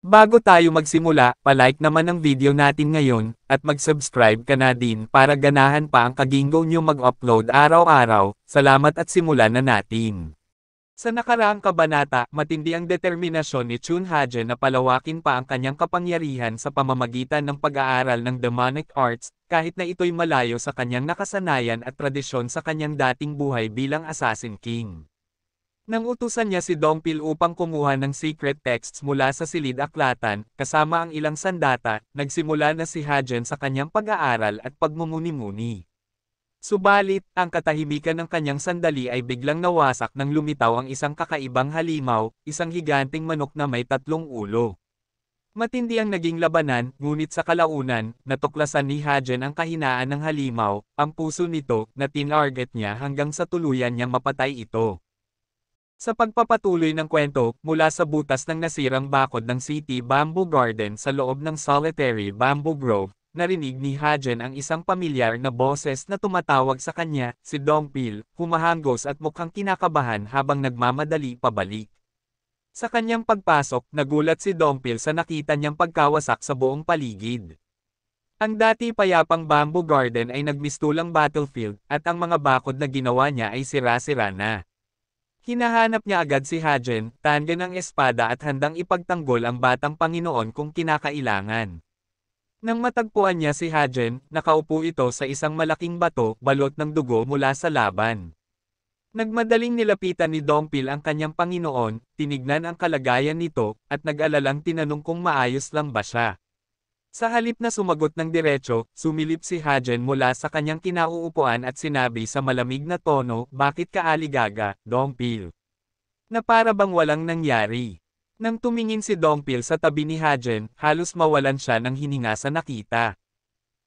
Bago tayo magsimula, palike naman ang video natin ngayon, at mag-subscribe ka na din para ganahan pa ang Kaginggo nyo mag-upload araw-araw. Salamat at simulan na natin. Sa nakaraang kabanata, matindi ang determinasyon ni Chun Hajen na palawakin pa ang kanyang kapangyarihan sa pamamagitan ng pag-aaral ng demonic arts, kahit na ito'y malayo sa kanyang nakasanayan at tradisyon sa kanyang dating buhay bilang Assassin King. Nang utusan niya si Dongpil upang kumuha ng secret texts mula sa silid-aklatan, kasama ang ilang sandata, nagsimula na si Hajen sa kanyang pag-aaral at pagmumuni-muni. Subalit, ang katahimikan ng kanyang sandali ay biglang nawasak nang lumitaw ang isang kakaibang halimaw, isang higanting manok na may 3 ulo. Matindi ang naging labanan, ngunit sa kalaunan, natuklasan ni Hajen ang kahinaan ng halimaw, ang puso nito, na tinarget niya hanggang sa tuluyan niya mapatay ito. Sa pagpapatuloy ng kwento, mula sa butas ng nasirang bakod ng City Bamboo Garden sa loob ng Solitary Bamboo Grove, narinig ni Hajen ang isang pamilyar na boses na tumatawag sa kanya, si Dongpil, humahanggos at mukhang kinakabahan habang nagmamadali pabalik. Sa kanyang pagpasok, nagulat si Dongpil sa nakita niyang pagkawasak sa buong paligid. Ang dati payapang Bamboo Garden ay nagmistulang battlefield, at ang mga bakod na ginawa niya ay sira-sira na. Hinahanap niya agad si Hajen, tangga ng espada at handang ipagtanggol ang batang Panginoon kung kinakailangan. Nang matagpuan niya si Hajen, nakaupo ito sa isang malaking bato, balot ng dugo mula sa laban. Nagmadaling nilapitan ni Dongpil ang kanyang Panginoon, tinignan ang kalagayan nito, at nag-alalang tinanong kung maayos lang ba siya. Sa halip na sumagot ng diretso, sumilip si Hajen mula sa kanyang kinauupuan at sinabi sa malamig na tono, "Bakit ka aligaga, Dongpil?" Na para bang walang nangyari. Nang tumingin si Dongpil sa tabi ni Hajen, halos mawalan siya ng hininga sa nakita.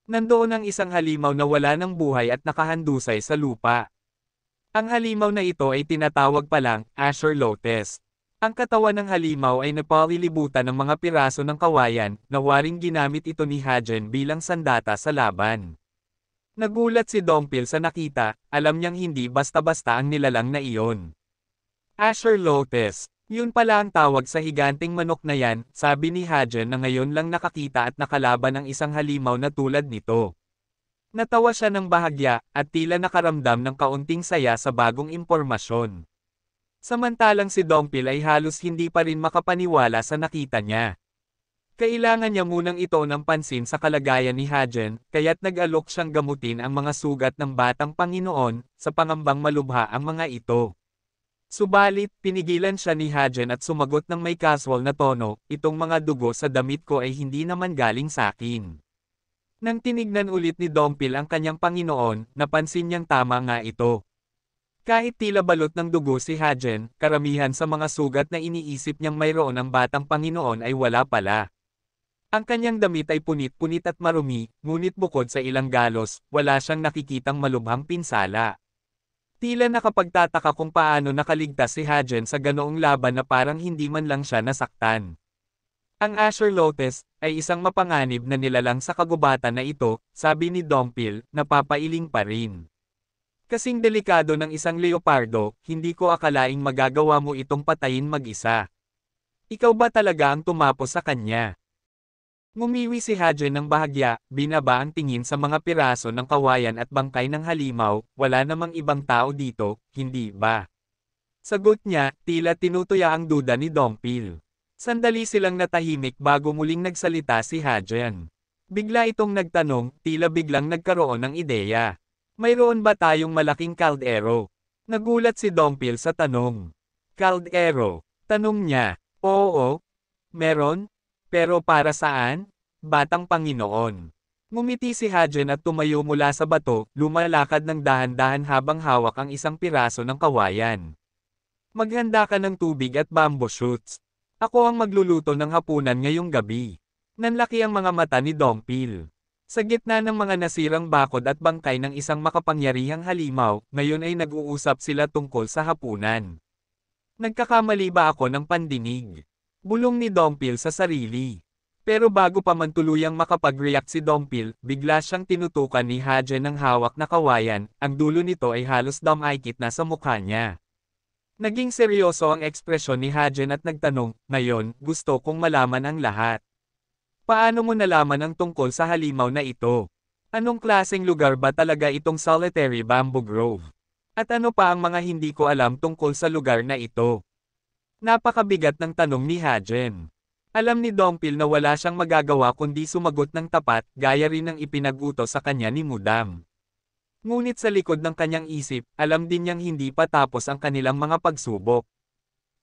Nandoon ang isang halimaw na wala ng buhay at nakahandusay sa lupa. Ang halimaw na ito ay tinatawag palang Azure Lotus. Ang katawan ng halimaw ay napalilibutan ng mga piraso ng kawayan, na waring ginamit ito ni Hajen bilang sandata sa laban. Nagulat si Dongpil sa nakita, alam niyang hindi basta-basta ang nilalang na iyon. Azure Lotus. Yun pala ang tawag sa higanting manok na yan, sabi ni Hajen na ngayon lang nakakita at nakalaban ng isang halimaw na tulad nito. Natawa siya ng bahagya, at tila nakaramdam ng kaunting saya sa bagong impormasyon. Samantalang si Dongpil ay halos hindi pa rin makapaniwala sa nakita niya. Kailangan niya munang ito ng pansin sa kalagayan ni Hajen, kaya't nag-alok siyang gamutin ang mga sugat ng batang Panginoon, sa pangambang malubha ang mga ito. Subalit, pinigilan siya ni Hajen at sumagot ng may casual na tono, "Itong mga dugo sa damit ko ay hindi naman galing sa akin." Nang tinignan ulit ni Dongpil ang kanyang Panginoon, napansin niyang tama nga ito. Kahit tila balot ng dugo si Hajen, karamihan sa mga sugat na iniisip niyang mayroon ang batang Panginoon ay wala pala. Ang kanyang damit ay punit-punit at marumi, ngunit bukod sa ilang galos, wala siyang nakikitang malubhang pinsala. Tila nakapagtataka kung paano nakaligtas si Hajen sa ganoong laban na parang hindi man lang siya nasaktan. Ang Azure Lotus ay isang mapanganib na nilalang sa kagubatan na ito, sabi ni Dongpil, napapailing pa rin. Kasing delikado ng isang leopardo, hindi ko akalaing magagawa mo itong patayin mag-isa. Ikaw ba talaga ang tumapos sa kanya? Ngumiwi si Hajen ng bahagya, binaba ang tingin sa mga piraso ng kawayan at bangkay ng halimaw, wala namang ibang tao dito, hindi ba? Sagot niya, tila tinutuya ang duda ni Dongpil. Sandali silang natahimik bago muling nagsalita si Hajen. Bigla itong nagtanong, tila biglang nagkaroon ng ideya. Mayroon ba tayong malaking kaldero? Nagulat si Dongpil sa tanong. Kaldero? Tanong niya. Oo. Meron? Pero para saan? Batang Panginoon. Ngumiti si Hajen at tumayo mula sa bato, lumalakad ng dahan-dahan habang hawak ang isang piraso ng kawayan. Maghanda ka ng tubig at bamboo shoots. Ako ang magluluto ng hapunan ngayong gabi. Nanlaki ang mga mata ni Dongpil. Sa gitna ng mga nasirang bakod at bangkay ng isang makapangyarihang halimaw, ngayon ay nag-uusap sila tungkol sa hapunan. Nagkakamali ba ako ng pandinig? Bulong ni Dongpil sa sarili. Pero bago pa man tuluyang makapag-react si Dongpil, bigla siyang tinutukan ni Hajen ng hawak na kawayan, ang dulo nito ay halos dumaikit na sa mukha niya. Naging seryoso ang ekspresyon ni Hajen at nagtanong, ngayon, gusto kong malaman ang lahat. Paano mo nalaman ang tungkol sa halimaw na ito? Anong klaseng lugar ba talaga itong Solitary Bamboo Grove? At ano pa ang mga hindi ko alam tungkol sa lugar na ito? Napakabigat ng tanong ni Hajen. Alam ni Dongpil na wala siyang magagawa kundi sumagot ng tapat, gaya rin ng ipinag-utos sa kanya ni Mudam. Ngunit sa likod ng kanyang isip, alam din niyang hindi pa tapos ang kanilang mga pagsubok.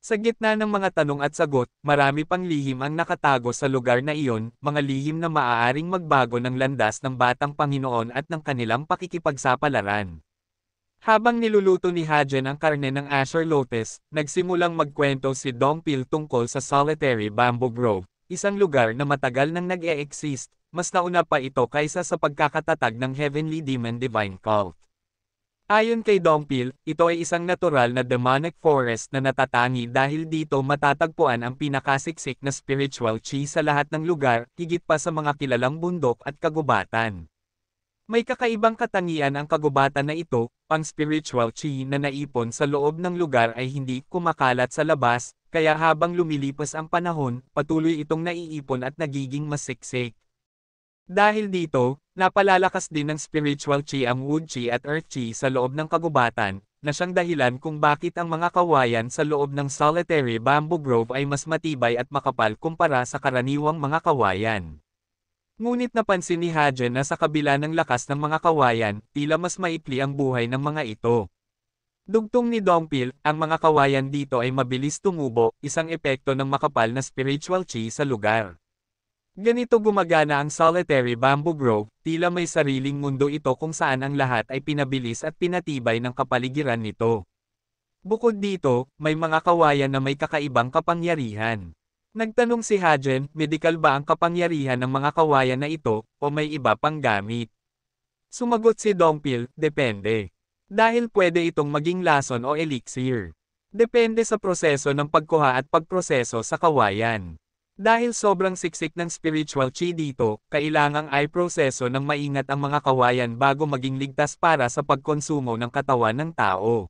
Sa gitna ng mga tanong at sagot, marami pang lihim ang nakatago sa lugar na iyon, mga lihim na maaaring magbago ng landas ng batang Panginoon at ng kanilang pakikipagsapalaran. Habang niluluto ni Hajen ang karne ng Azure Lotus, nagsimulang magkwento si Dongpil tungkol sa Solitary Bamboo Grove, isang lugar na matagal nang nag-e-exist, mas nauna pa ito kaysa sa pagkakatatag ng Heavenly Demon Divine Cult. Ayon kay Dongpil, ito ay isang natural na demonic forest na natatangi dahil dito matatagpuan ang pinakasiksik na spiritual chi sa lahat ng lugar, higit pa sa mga kilalang bundok at kagubatan. May kakaibang katangian ang kagubatan na ito, ang spiritual chi na naipon sa loob ng lugar ay hindi kumakalat sa labas, kaya habang lumilipas ang panahon, patuloy itong naiipon at nagiging mas siksik. Dahil dito, napalalakas din ng spiritual chi ang wood chi at earth chi sa loob ng kagubatan, na siyang dahilan kung bakit ang mga kawayan sa loob ng Solitary Bamboo Grove ay mas matibay at makapal kumpara sa karaniwang mga kawayan. Ngunit napansin ni Hajen na sa kabila ng lakas ng mga kawayan, tila mas maikli ang buhay ng mga ito. Dugtong ni Dongpil, ang mga kawayan dito ay mabilis tumubo, isang epekto ng makapal na spiritual chi sa lugar. Ganito gumagana ang Solitary Bamboo Grove, tila may sariling mundo ito kung saan ang lahat ay pinabilis at pinatibay ng kapaligiran nito. Bukod dito, may mga kawayan na may kakaibang kapangyarihan. Nagtanong si Hajen, medikal ba ang kapangyarihan ng mga kawayan na ito, o may iba pang gamit? Sumagot si Dongpil, depende. Dahil pwede itong maging lason o elixir. Depende sa proseso ng pagkuha at pagproseso sa kawayan. Dahil sobrang siksik ng spiritual chi dito, kailangang ay proseso ng maingat ang mga kawayan bago maging ligtas para sa pagkonsumo ng katawan ng tao.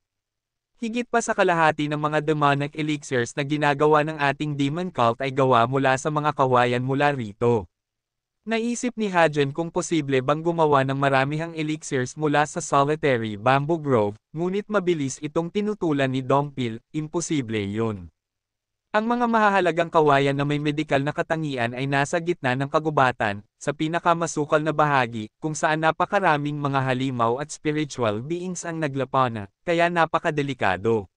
Higit pa sa kalahati ng mga demonic elixirs na ginagawa ng ating demon cult ay gawa mula sa mga kawayan mula rito. Naisip ni Hajen kung posible bang gumawa ng maramihang elixirs mula sa Solitary Bamboo Grove, ngunit mabilis itong tinutulan ni Dongpil, imposible yun. Ang mga mahahalagang kawayan na may medikal na katangian ay nasa gitna ng kagubatan, sa pinakamasukal na bahagi, kung saan napakaraming mga halimaw at spiritual beings ang naglapana, kaya napakadelikado.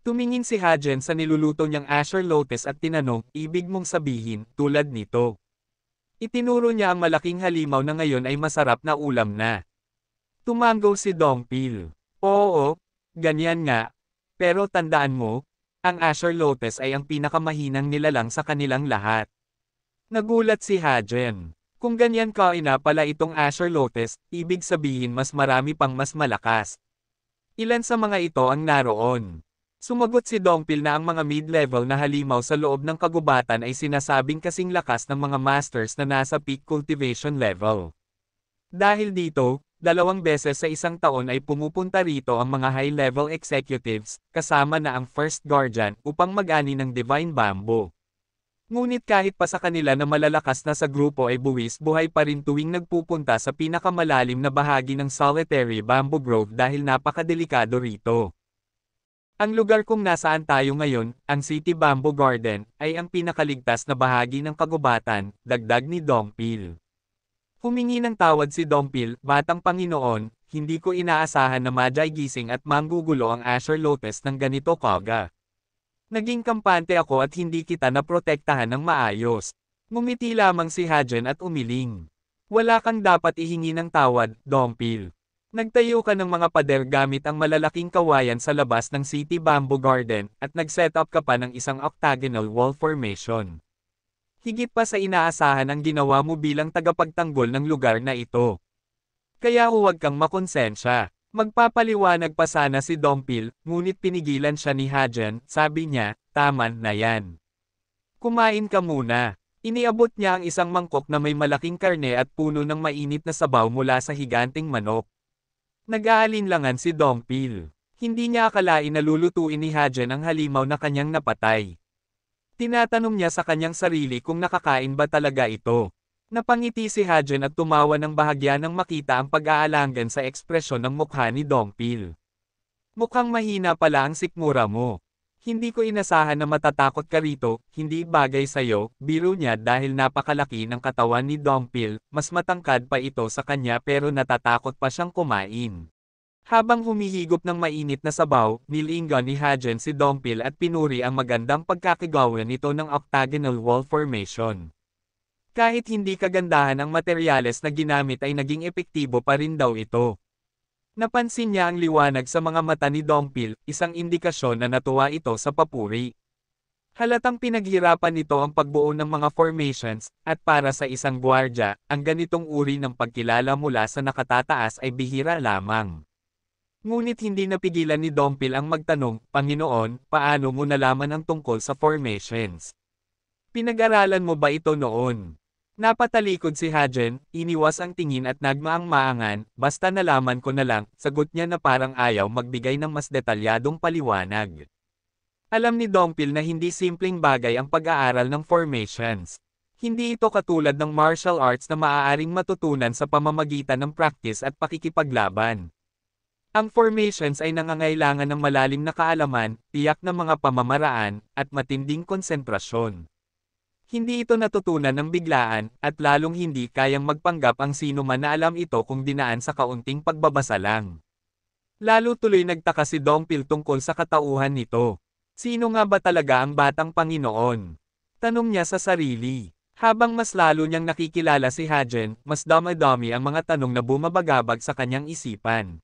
Tumingin si Hajen sa niluluto niyang Azure Lotus at tinanong, ibig mong sabihin, tulad nito. Itinuro niya ang malaking halimaw na ngayon ay masarap na ulam na. Tumango si Dongpil. Oo, ganyan nga. Pero tandaan mo, ang Azure Lotus ay ang pinakamahinang nilalang sa kanilang lahat. Nagulat si Hajen. Kung ganyan ka pala itong Azure Lotus, ibig sabihin mas marami pang mas malakas. Ilan sa mga ito ang naroon? Sumagot si Dongpil na ang mga mid-level na halimaw sa loob ng kagubatan ay sinasabing kasing lakas ng mga masters na nasa peak cultivation level. Dahil dito, 2 beses sa isang taon ay pumupunta rito ang mga high-level executives, kasama na ang First Guardian, upang mag-ani ng Divine Bamboo. Ngunit kahit pa sa kanila na malalakas na sa grupo ay buwis buhay pa rin tuwing nagpupunta sa pinakamalalim na bahagi ng Solitary Bamboo Grove dahil napakadelikado rito. Ang lugar kung nasaan tayo ngayon, ang City Bamboo Garden, ay ang pinakaligtas na bahagi ng kagubatan, dagdag ni Dongpil. Humingi ng tawad si Dongpil, batang Panginoon, hindi ko inaasahan na madyay gising at manggugulo ang Azure Lotus ng ganito kaga. Naging kampante ako at hindi kita naprotektahan ng maayos. Ngumiti lamang si Hajen at umiling. Wala kang dapat ihingi ng tawad, Dongpil. Nagtayo ka ng mga pader gamit ang malalaking kawayan sa labas ng City Bamboo Garden, at nag-set up ka pa ng isang octagonal wall formation. Higit pa sa inaasahan ang ginawa mo bilang tagapagtanggol ng lugar na ito. Kaya huwag kang makonsensya. Magpapaliwanag pa sana si Dongpil, ngunit pinigilan siya ni Hajen, sabi niya, tama na yan. Kumain ka muna. Iniabot niya ang isang mangkok na may malaking karne at puno ng mainit na sabaw mula sa higanting manok. Nag-aalinlangan si Dongpil. Hindi niya akalain na lulutuin ni Hajen ang halimaw na kanyang napatay. Tinatanong niya sa kanyang sarili kung nakakain ba talaga ito. Napangiti si Hajen at tumawa ng bahagya nang makita ang pag-aalangan sa ekspresyon ng mukha ni Dongpil. Mukhang mahina pala ang sikmura mo. Hindi ko inasahan na matatakot ka rito, hindi bagay sa'yo, biro niya dahil napakalaki ng katawan ni Dongpil, mas matangkad pa ito sa kanya pero natatakot pa siyang kumain. Habang humihigop ng mainit na sabaw, nilingon ni Hajen si Dongpil at pinuri ang magandang pagkakagawa nito ng octagonal wall formation. Kahit hindi kagandahan ang materyales na ginamit ay naging epektibo pa rin daw ito. Napansin niya ang liwanag sa mga mata ni Dongpil, isang indikasyon na natuwa ito sa papuri. Halatang pinaghirapan nito ang pagbuo ng mga formations, at para sa isang gwardya, ang ganitong uri ng pagkilala mula sa nakatataas ay bihira lamang. Ngunit hindi napigilan ni Dongpil ang magtanong, Panginoon, paano mo nalaman ang tungkol sa formations? Pinag-aralan mo ba ito noon? Napatalikod si Hajen, iniwas ang tingin at nagmaang-maangan, basta nalaman ko na lang, sagot niya na parang ayaw magbigay ng mas detalyadong paliwanag. Alam ni Dongpil na hindi simpleng bagay ang pag-aaral ng formations. Hindi ito katulad ng martial arts na maaaring matutunan sa pamamagitan ng practice at pakikipaglaban. Ang formations ay nangangailangan ng malalim na kaalaman, tiyak na mga pamamaraan, at matinding konsentrasyon. Hindi ito natutunan ng biglaan, at lalong hindi kayang magpanggap ang sino man na alam ito kung dinaan sa kaunting pagbabasa lang. Lalo tuloy nagtaka si Dongpil tungkol sa katauhan nito. Sino nga ba talaga ang batang Panginoon? Tanong niya sa sarili. Habang mas lalo niyang nakikilala si Hajen, mas dami-dami ang mga tanong na bumabagabag sa kanyang isipan.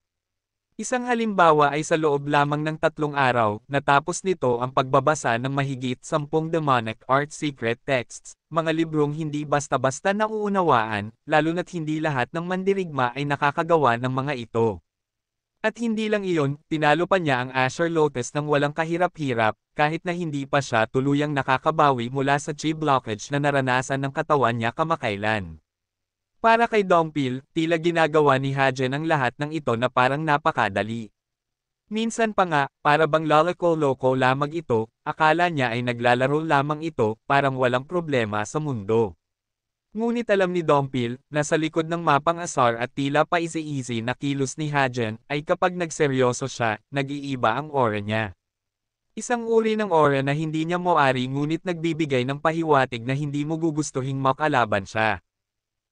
Isang halimbawa ay sa loob lamang ng 3 araw, natapos nito ang pagbabasa ng mahigit 10 demonic art secret texts, mga librong hindi basta-basta nauunawaan, lalo na't hindi lahat ng mandirigma ay nakakagawa ng mga ito. At hindi lang iyon, tinalo pa niya ang Azure Lotus ng walang kahirap-hirap, kahit na hindi pa siya tuluyang nakakabawi mula sa chi blockage na naranasan ng katawan niya kamakailan. Para kay Dongpil, tila ginagawa ni Hajen ang lahat ng ito na parang napakadali. Minsan pa nga, para bang loloko-loko lamang ito, akala niya ay naglalaro lamang ito, parang walang problema sa mundo. Ngunit alam ni Dongpil, na sa likod ng mapang asar at tila pa easy-easy na kilos ni Hajen, ay kapag nagseryoso siya, nag-iiba ang aura niya. Isang uri ng aura na hindi niya moari ngunit nagbibigay ng pahiwatig na hindi mo gugustuhing makalaban siya.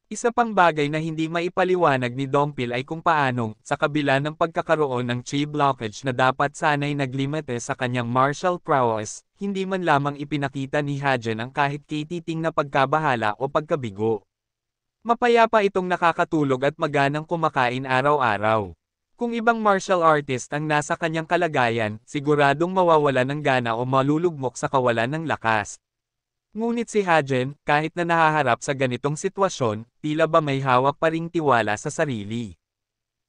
Isa pang bagay na hindi maipaliwanag ni Dongpil ay kung paanong, sa kabila ng pagkakaroon ng chi blockage na dapat sana'y naglimite sa kanyang martial prowess, hindi man lamang ipinakita ni Hajen ang kahit kititing na pagkabahala o pagkabigo. Mapayapa itong nakakatulog at maganang kumakain araw-araw. Kung ibang martial artist ang nasa kanyang kalagayan, siguradong mawawala ng gana o malulugmok sa kawalan ng lakas. Ngunit si Hajen, kahit na nahaharap sa ganitong sitwasyon, tila ba may hawak pa ring tiwala sa sarili.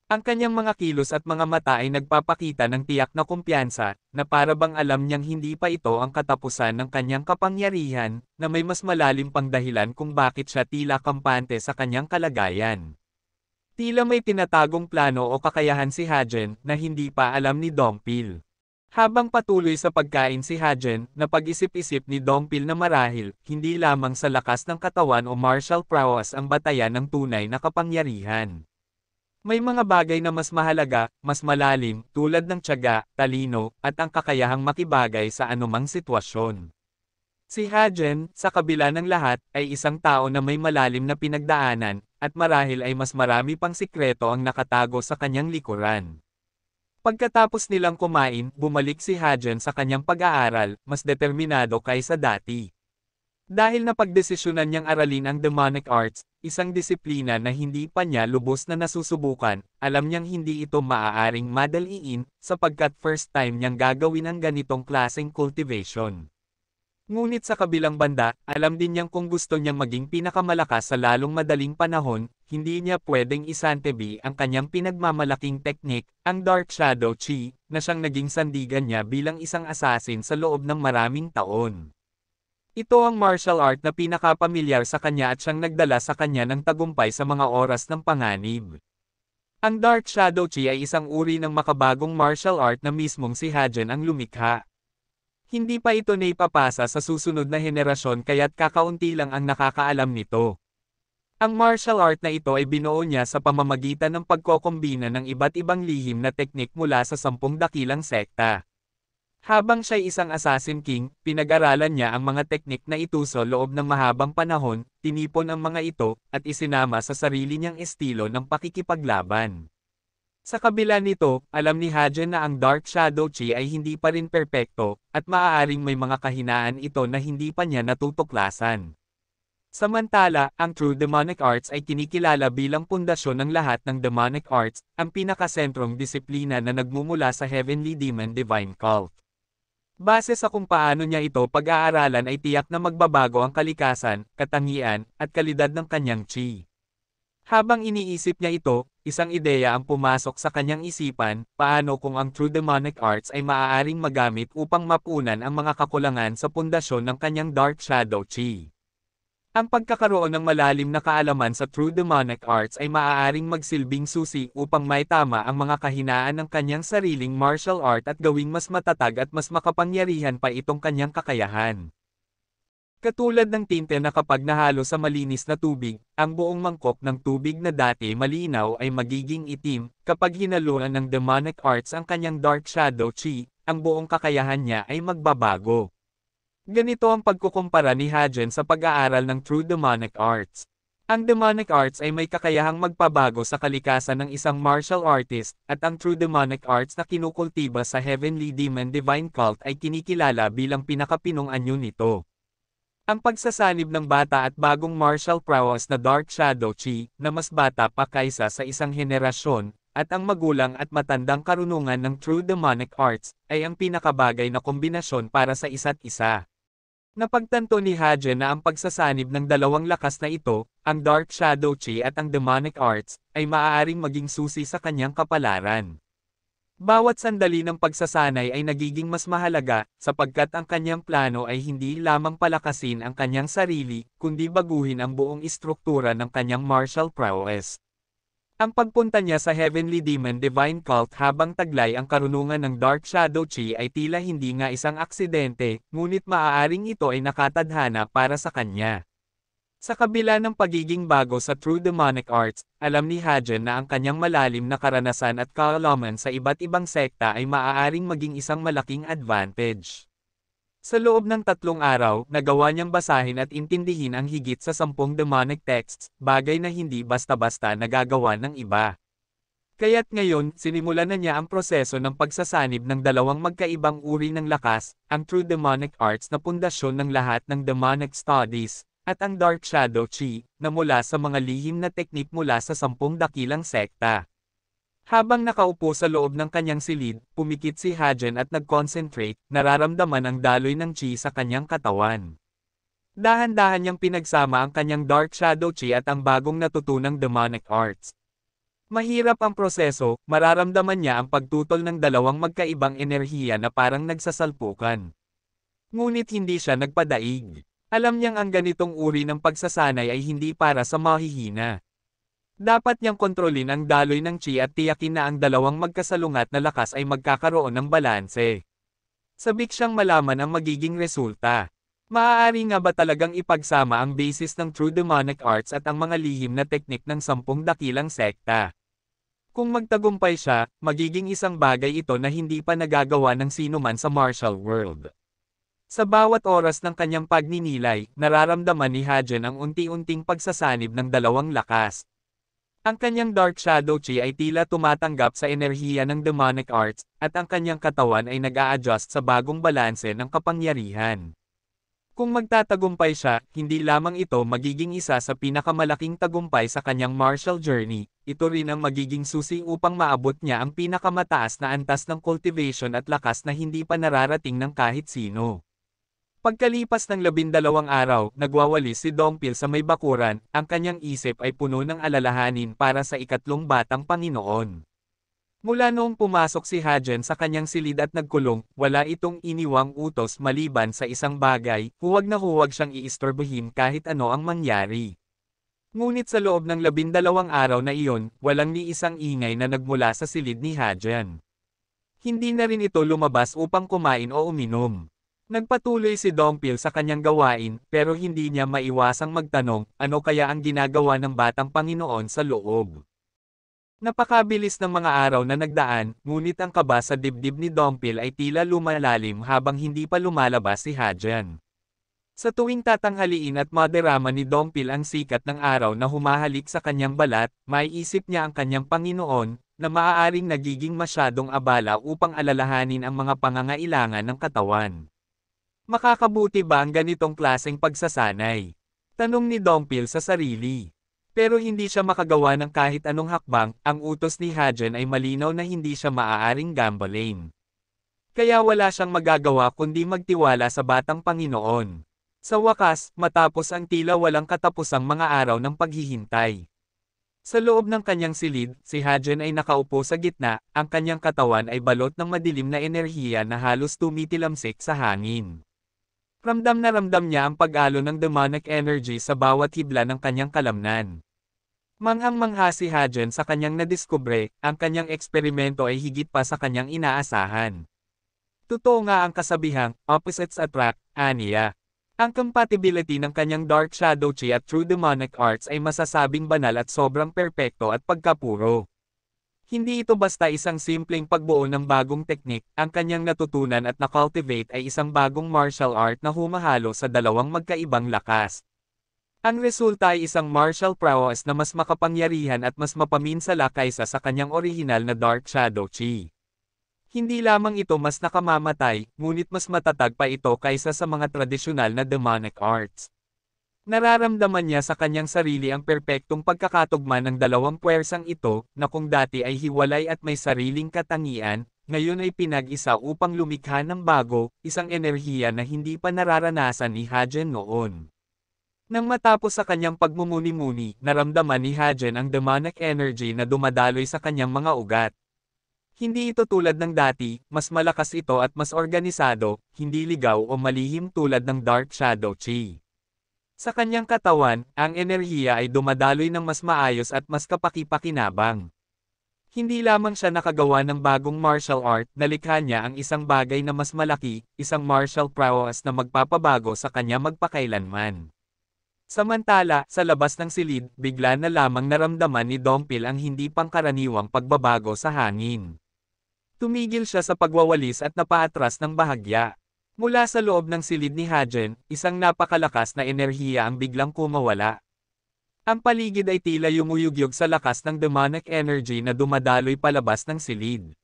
Ang kanyang mga kilos at mga mata ay nagpapakita ng tiyak na kumpiyansa, na para bang alam niyang hindi pa ito ang katapusan ng kanyang kapangyarihan, na may mas malalim pang dahilan kung bakit siya tila kampante sa kanyang kalagayan. Tila may tinatagong plano o kakayahan si Hajen, na hindi pa alam ni Dongpil. Habang patuloy sa pagkain si Hajen, napag-isip-isip ni Dongpil na marahil, hindi lamang sa lakas ng katawan o martial prowess ang batayan ng tunay na kapangyarihan. May mga bagay na mas mahalaga, mas malalim, tulad ng tiyaga, talino, at ang kakayahang makibagay sa anumang sitwasyon. Si Hajen, sa kabila ng lahat, ay isang tao na may malalim na pinagdaanan, at marahil ay mas marami pang sikreto ang nakatago sa kanyang likuran. Pagkatapos nilang kumain, bumalik si Hajen sa kanyang pag-aaral, mas determinado kaysa dati. Dahil napagdesisyonan niyang aralin ang demonic arts, isang disiplina na hindi pa niya lubos na nasusubukan, alam niyang hindi ito maaaring madaliin, sapagkat first time niyang gagawin ang ganitong klaseng cultivation. Ngunit sa kabilang banda, alam din niyang kung gusto niyang maging pinakamalakas sa lalong madaling panahon, hindi niya pwedeng isantabi ang kanyang pinagmamalaking teknik, ang Dark Shadow Chi, na siyang naging sandigan niya bilang isang assassin sa loob ng maraming taon. Ito ang martial art na pinakapamilyar sa kanya at siyang nagdala sa kanya ng tagumpay sa mga oras ng panganib. Ang Dark Shadow Chi ay isang uri ng makabagong martial art na mismong si Hajen ang lumikha. Hindi pa ito naipapasa sa susunod na henerasyon kaya't kakaunti lang ang nakakaalam nito. Ang martial art na ito ay binuo niya sa pamamagitan ng pagkokombina ng iba't ibang lihim na teknik mula sa 10 dakilang sekta. Habang siya'y isang assassin king, pinag-aralan niya ang mga teknik na ito sa loob ng mahabang panahon, tinipon ang mga ito, at isinama sa sarili niyang estilo ng pakikipaglaban. Sa kabila nito, alam ni Hajen na ang Dark Shadow Chi ay hindi pa rin perpekto, at maaaring may mga kahinaan ito na hindi pa niya natutuklasan. Samantala, ang True Demonic Arts ay kinikilala bilang pundasyon ng lahat ng demonic arts, ang pinakasentrong disiplina na nagmumula sa Heavenly Demon Divine Cult. Base sa kung paano niya ito pag-aaralan ay tiyak na magbabago ang kalikasan, katangian, at kalidad ng kanyang chi. Habang iniisip niya ito, isang ideya ang pumasok sa kanyang isipan, paano kung ang True Demonic Arts ay maaaring magamit upang mapunan ang mga kakulangan sa pundasyon ng kanyang Dark Shadow Chi. Ang pagkakaroon ng malalim na kaalaman sa True Demonic Arts ay maaaring magsilbing susi upang maitama ang mga kahinaan ng kanyang sariling martial art at gawing mas matatag at mas makapangyarihan pa itong kanyang kakayahan. Katulad ng tinte na kapag nahalo sa malinis na tubig, ang buong mangkok ng tubig na dati malinaw ay magiging itim, kapag hinaluan ng Demonic Arts ang kanyang Dark Shadow Chi, ang buong kakayahan niya ay magbabago. Ganito ang pagkukumpara ni Hajen sa pag-aaral ng True Demonic Arts. Ang Demonic Arts ay may kakayahang magpabago sa kalikasan ng isang martial artist, at ang True Demonic Arts na kinukultiba sa Heavenly Demon Divine Cult ay kinikilala bilang pinakapinong anyo nito. Ang pagsasanib ng bata at bagong martial prowess na Dark Shadow Chi, na mas bata pa kaysa sa isang henerasyon, at ang magulang at matandang karunungan ng True Demonic Arts, ay ang pinakabagay na kombinasyon para sa isa't isa. Napagtanto ni Hajen na ang pagsasanib ng dalawang lakas na ito, ang Dark Shadow Chi at ang Demonic Arts, ay maaaring maging susi sa kanyang kapalaran. Bawat sandali ng pagsasanay ay nagiging mas mahalaga, sapagkat ang kanyang plano ay hindi lamang palakasin ang kanyang sarili, kundi baguhin ang buong istruktura ng kanyang martial prowess. Ang pagpunta niya sa Heavenly Demon Divine Cult habang taglay ang karunungan ng Dark Shadow Chi ay tila hindi nga isang aksidente, ngunit maaaring ito ay nakatadhana para sa kanya. Sa kabila ng pagiging bago sa True Demonic Arts, alam ni Hajen na ang kanyang malalim na karanasan at kaalaman sa iba't ibang sekta ay maaaring maging isang malaking advantage. Sa loob ng 3 araw, nagawa niyang basahin at intindihin ang higit sa 10 demonic texts, bagay na hindi basta-basta nagagawa ng iba. Kaya't ngayon, sinimulan na niya ang proseso ng pagsasanib ng dalawang magkaibang uri ng lakas, ang True Demonic Arts na pundasyon ng lahat ng demonic studies, at ang Dark Shadow Chi, na mula sa mga lihim na teknik mula sa 10 dakilang sekta. Habang nakaupo sa loob ng kanyang silid, pumikit si Hajen at nag-concentrate, nararamdaman ang daloy ng chi sa kanyang katawan. Dahan-dahan niyang pinagsama ang kanyang Dark Shadow Chi at ang bagong natutunang Demonic Arts. Mahirap ang proseso, mararamdaman niya ang pagtutol ng dalawang magkaibang enerhiya na parang nagsasalpukan. Ngunit hindi siya nagpadaig. Alam niyang ang ganitong uri ng pagsasanay ay hindi para sa mahihina. Dapat niyang kontrolin ang daloy ng chi at tiyakin na ang dalawang magkasalungat na lakas ay magkakaroon ng balanse. Sabik siyang malaman ang magiging resulta. Maaari nga ba talagang ipagsama ang basis ng True Demonic Arts at ang mga lihim na teknik ng 10 dakilang sekta? Kung magtagumpay siya, magiging isang bagay ito na hindi pa nagagawa ng sino man sa martial world. Sa bawat oras ng kanyang pagninilay, nararamdaman ni Hajen ang unti-unting pagsasanib ng dalawang lakas. Ang kanyang Dark Shadow Chi ay tila tumatanggap sa enerhiya ng Demonic Arts, at ang kanyang katawan ay nag-a-adjust sa bagong balanse ng kapangyarihan. Kung magtatagumpay siya, hindi lamang ito magiging isa sa pinakamalaking tagumpay sa kanyang martial journey, ito rin ang magiging susi upang maabot niya ang pinakamataas na antas ng cultivation at lakas na hindi pa nararating ng kahit sino. Pagkalipas ng 12 araw, nagwawalis si Dongpil sa may bakuran, ang kanyang isip ay puno ng alalahanin para sa ikatlong batang Panginoon. Mula noong pumasok si Hajen sa kanyang silid at nagkulong, wala itong iniwang utos maliban sa isang bagay, huwag na huwag siyang iistorbohin kahit ano ang mangyari. Ngunit sa loob ng 12 araw na iyon, walang ni isang ingay na nagmula sa silid ni Hadrian. Hindi na rin ito lumabas upang kumain o uminom. Nagpatuloy si Dongpil sa kanyang gawain, pero hindi niya maiwasang magtanong, ano kaya ang ginagawa ng batang Panginoon sa loob. Napakabilis ng mga araw na nagdaan, ngunit ang kaba sa dibdib ni Dongpil ay tila lumalalim habang hindi pa lumalabas si Hadrian. Sa tuwing tatanghaliin at madarama ni Dongpil ang sikat ng araw na humahalik sa kanyang balat, maiisip niya ang kanyang Panginoon, na maaaring nagiging masyadong abala upang alalahanin ang mga pangangailangan ng katawan. Makakabuti ba ang ganitong klaseng pagsasanay? Tanong ni Dongpil sa sarili. Pero hindi siya makagawa ng kahit anong hakbang, ang utos ni Hadrian ay malinaw na hindi siya maaaring gambalain. Kaya wala siyang magagawa kundi magtiwala sa batang Panginoon. Sa wakas, matapos ang tila walang katapusang mga araw ng paghihintay. Sa loob ng kanyang silid, si Hadrian ay nakaupo sa gitna, ang kanyang katawan ay balot ng madilim na enerhiya na halos tumitilamsik sa hangin. Ramdam na ramdam niya ang pag-alo ng demonic energy sa bawat hibla ng kanyang kalamnan. Manghang-mangha si Hadrian sa kanyang nadiskubre, ang kanyang eksperimento ay higit pa sa kanyang inaasahan. Totoo nga ang kasabihang, opposites attract, aniya. Ang compatibility ng kanyang Dark Shadow Chi at True Demonic Arts ay masasabing banal at sobrang perpekto at pagkapuro. Hindi ito basta isang simpleng pagbuo ng bagong teknik, ang kanyang natutunan at na-cultivate ay isang bagong martial art na humahalo sa dalawang magkaibang lakas. Ang resulta ay isang martial prowess na mas makapangyarihan at mas mapaminsala kaysa sa kanyang orihinal na Dark Shadow Chi. Hindi lamang ito mas nakamamatay, ngunit mas matatag pa ito kaysa sa mga tradisyonal na demonic arts. Nararamdaman niya sa kanyang sarili ang perpektong pagkakatugma ng dalawang puwersang ito, na kung dati ay hiwalay at may sariling katangian, ngayon ay pinag-isa upang lumikha ng bago, isang enerhiya na hindi pa nararanasan ni Hadrian noon. Nang matapos sa kanyang pagmumuni-muni, naramdaman ni Hadrian ang demonic energy na dumadaloy sa kanyang mga ugat. Hindi ito tulad ng dati, mas malakas ito at mas organisado, hindi ligaw o malihim tulad ng Dark Shadow Chi. Sa kanyang katawan, ang enerhiya ay dumadaloy ng mas maayos at mas kapaki-pakinabang. Hindi lamang siya nakagawa ng bagong martial art, nalikha niya ang isang bagay na mas malaki, isang martial prowess na magpapabago sa kanya magpakailanman. Samantala, sa labas ng silid, bigla na lamang naramdaman ni Dongpil ang hindi pangkaraniwang pagbabago sa hangin. Tumigil siya sa pagwawalis at napaatras ng bahagya. Mula sa loob ng silid ni Hadrian, isang napakalakas na enerhiya ang biglang kumawala. Ang paligid ay tila yumuyugyog sa lakas ng demonic energy na dumadaloy palabas ng silid.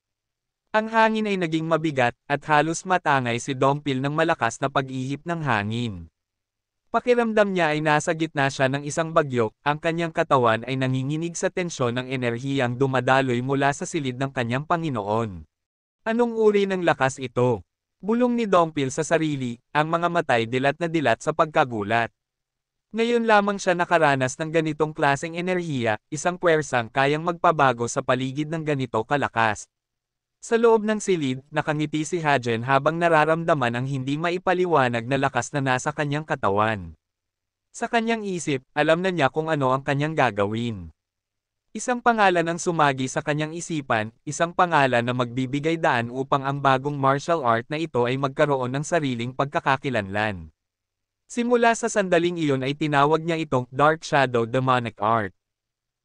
Ang hangin ay naging mabigat, at halos matangay si Dongpil ng malakas na pag-ihip ng hangin. Pakiramdam niya ay nasa gitna siya ng isang bagyo, ang kanyang katawan ay nanginginig sa tensyon ng enerhiyang dumadaloy mula sa silid ng kanyang Panginoon. Anong uri ng lakas ito? Bulong ni Dongpil sa sarili, ang mga matay dilat na dilat sa pagkagulat. Ngayon lamang siya nakaranas ng ganitong klaseng enerhiya, isang puwersang kayang magpabago sa paligid ng ganito kalakas. Sa loob ng silid, nakangiti si Hadrian habang nararamdaman ang hindi maipaliwanag na lakas na nasa kanyang katawan. Sa kanyang isip, alam na niya kung ano ang kanyang gagawin. Isang pangalan ang sumagi sa kanyang isipan, isang pangalan na magbibigay daan upang ang bagong martial art na ito ay magkaroon ng sariling pagkakakilanlan. Simula sa sandaling iyon ay tinawag niya itong Dark Shadow Demonic Art.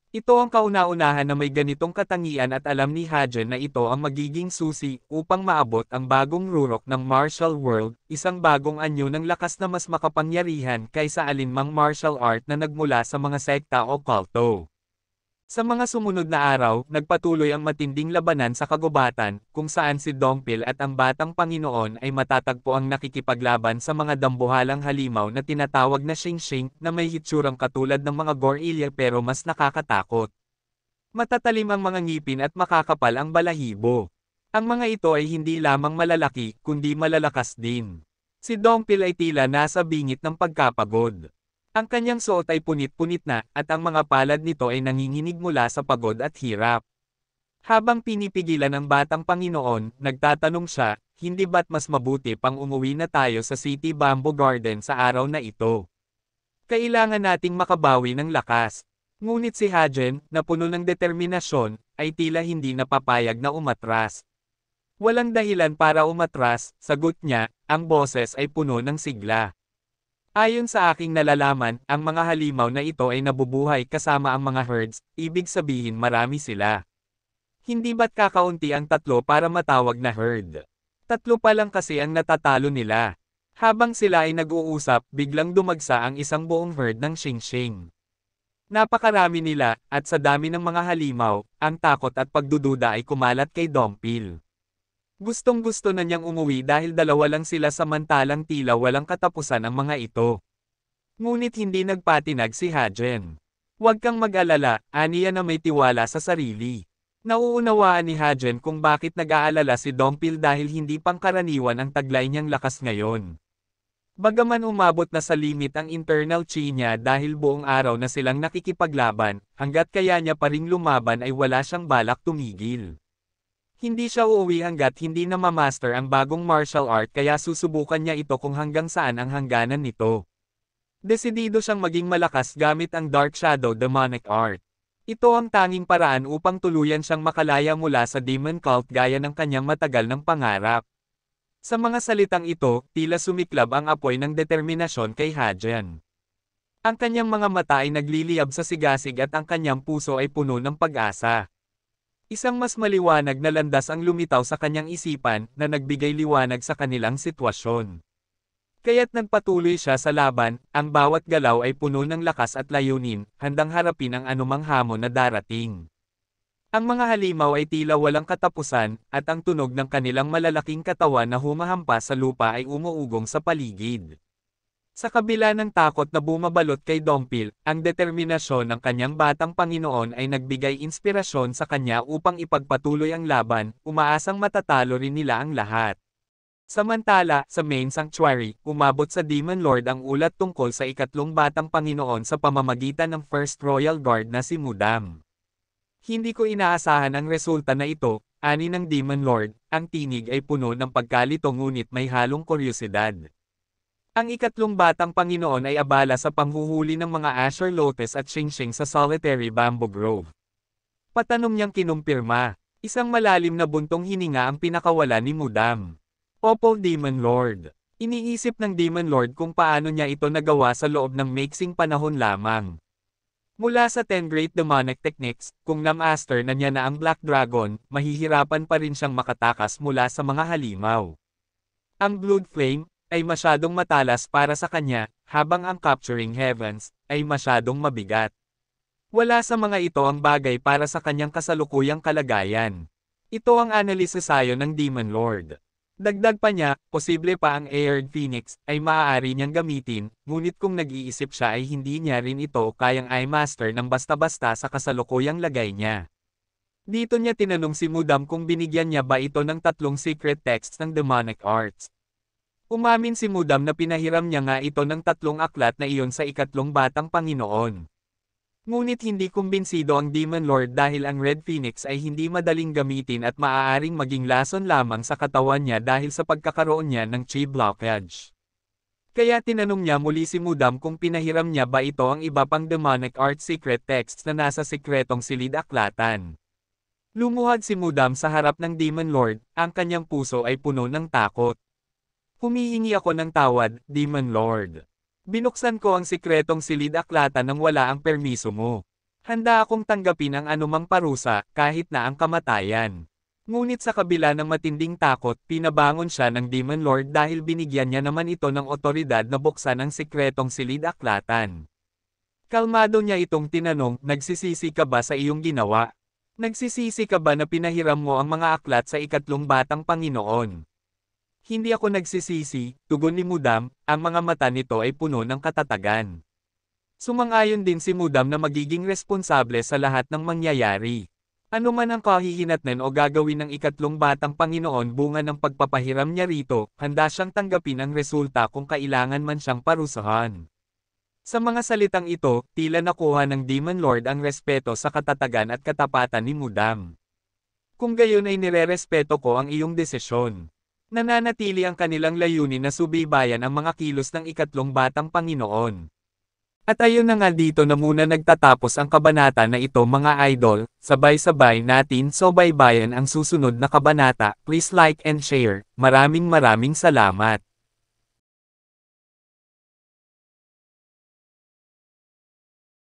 Ito ang kauna-unahan na may ganitong katangian at alam ni Hadrian na ito ang magiging susi upang maabot ang bagong rurok ng martial world, isang bagong anyo ng lakas na mas makapangyarihan kaysa alinmang martial art na nagmula sa mga sekta o kulto. Sa mga sumunod na araw, nagpatuloy ang matinding labanan sa kagubatan, kung saan si Dongpil at ang Batang Panginoon ay matatagpo ang nakikipaglaban sa mga dambuhalang halimaw na tinatawag na Xingxing, na may hitsurang katulad ng mga gorilla pero mas nakakatakot. Matatalim ang mga ngipin at makakapal ang balahibo. Ang mga ito ay hindi lamang malalaki, kundi malalakas din. Si Dongpil ay tila nasa bingit ng pagkapagod. Ang kanyang suot ay punit-punit na, at ang mga palad nito ay nanginginig mula sa pagod at hirap. Habang pinipigilan ng Batang Panginoon, nagtatanong siya, hindi ba't mas mabuti pang umuwi na tayo sa City Bamboo Garden sa araw na ito? Kailangan nating makabawi ng lakas. Ngunit si Hajen, na puno ng determinasyon, ay tila hindi napapayag na umatras. Walang dahilan para umatras, sagot niya, ang boses ay puno ng sigla. Ayon sa aking nalalaman, ang mga halimaw na ito ay nabubuhay kasama ang mga herds, ibig sabihin marami sila. Hindi ba't kakaunti ang tatlo para matawag na herd? Tatlo pa lang kasi ang natatalo nila. Habang sila ay nag-uusap, biglang dumagsa ang isang buong herd ng Xingxing. Napakarami nila, at sa dami ng mga halimaw, ang takot at pagdududa ay kumalat kay Dompil. Gustong-gusto na niyang umuwi dahil dalawa lang sila samantalang tila walang katapusan ang mga ito. Ngunit hindi nagpatinag si Hajen. Huwag kang mag-alala, aniya na may tiwala sa sarili. Nauunawaan ni Hajen kung bakit nag-aalala si Dompil dahil hindi pangkaraniwan ang taglay niyang lakas ngayon. Bagaman umabot na sa limit ang internal chi niya dahil buong araw na silang nakikipaglaban, hanggat kaya niya pa ring lumaban ay wala siyang balak tumigil. Hindi siya uuwi hanggat hindi na mamaster ang bagong martial art kaya susubukan niya ito kung hanggang saan ang hangganan nito. Desidido siyang maging malakas gamit ang Dark Shadow Demonic Art. Ito ang tanging paraan upang tuluyan siyang makalaya mula sa Demon Cult gaya ng kanyang matagal ng pangarap. Sa mga salitang ito, tila sumiklab ang apoy ng determinasyon kay Hajen. Ang kanyang mga mata ay nagliliyab sa sigasig at ang kanyang puso ay puno ng pag-asa. Isang mas maliwanag na landas ang lumitaw sa kanyang isipan na nagbigay liwanag sa kanilang sitwasyon. Kaya't nagpatuloy siya sa laban, ang bawat galaw ay puno ng lakas at layunin, handang harapin ang anumang hamon na darating. Ang mga halimaw ay tila walang katapusan, at ang tunog ng kanilang malalaking katawan na humahampas sa lupa ay umuugong sa paligid. Sa kabila ng takot na bumabalot kay Dompil, ang determinasyon ng kanyang batang Panginoon ay nagbigay inspirasyon sa kanya upang ipagpatuloy ang laban, umaasang matatalo rin nila ang lahat. Samantala, sa main sanctuary, umabot sa Demon Lord ang ulat tungkol sa ikatlong batang Panginoon sa pamamagitan ng First Royal Guard na si Mudam. Hindi ko inaasahan ang resulta na ito, ani ng Demon Lord, ang tinig ay puno ng pagkalito ngunit may halong kuryosidad. Ang ikatlong batang Panginoon ay abala sa panghuhuli ng mga Azure Lotus at Xingxing sa Solitary Bamboo Grove. Patanom niyang kinumpirma, isang malalim na buntong hininga ang pinakawala ni Mudam. Opo Demon Lord. Iniisip ng Demon Lord kung paano niya ito nagawa sa loob ng maiksing panahon lamang. Mula sa 10 Great Demonic Techniques, kung na-master na niya na ang Black Dragon, mahihirapan pa rin siyang makatakas mula sa mga halimaw. Ang Blood Flame ay masyadong matalas para sa kanya, habang ang Capturing Heavens ay masyadong mabigat. Wala sa mga ito ang bagay para sa kanyang kasalukuyang kalagayan. Ito ang analisasayo ng Demon Lord. Dagdag pa niya, posible pa ang Aired Phoenix ay maaari niyang gamitin, ngunit kung nag-iisip siya ay hindi niya rin ito kayang i-master ng basta-basta sa kasalukuyang lagay niya. Dito niya tinanong si Mudam kung binigyan niya ba ito ng 3 secret texts ng demonic arts. Umamin si Mudam na pinahiram niya nga ito ng 3 aklat na iyon sa ikatlong batang Panginoon. Ngunit hindi kumbinsido ang Demon Lord dahil ang Red Phoenix ay hindi madaling gamitin at maaaring maging lason lamang sa katawan niya dahil sa pagkakaroon niya ng chi blockage. Kaya tinanong niya muli si Mudam kung pinahiram niya ba ito ang iba pang demonic art secret texts na nasa sikretong silid-aklatan. Lumuhad si Mudam sa harap ng Demon Lord, ang kanyang puso ay puno ng takot. Humihingi ako ng tawad, Demon Lord. Binuksan ko ang sikretong silid-aklatan nang wala ang permiso mo. Handa akong tanggapin ang anumang parusa, kahit na ang kamatayan. Ngunit sa kabila ng matinding takot, pinabangon siya ng Demon Lord dahil binigyan niya naman ito ng otoridad na buksan ang sikretong silid-aklatan. Kalmado niya itong tinanong, nagsisisi ka ba sa iyong ginawa? Nagsisisi ka ba na pinahiram mo ang mga aklat sa ikatlong batang Panginoon? Hindi ako nagsisisi, tugon ni Mudam, ang mga mata nito ay puno ng katatagan. Sumang-ayon din si Mudam na magiging responsable sa lahat ng mangyayari. Ano man ang kahihinatnan o gagawin ng ikatlong batang Panginoon bunga ng pagpapahiram niya rito, handa siyang tanggapin ang resulta kung kailangan man siyang parusahan. Sa mga salitang ito, tila nakuha ng Demon Lord ang respeto sa katatagan at katapatan ni Mudam. Kung gayon ay nirerespeto ko ang iyong desisyon. Nananatili ang kanilang layunin na subaybayan ang mga kilos ng ikatlong batang Panginoon. At ayun na nga, dito na muna nagtatapos ang kabanata na ito mga idol, sabay-sabay natin baybayan ang susunod na kabanata. Please like and share. Maraming salamat.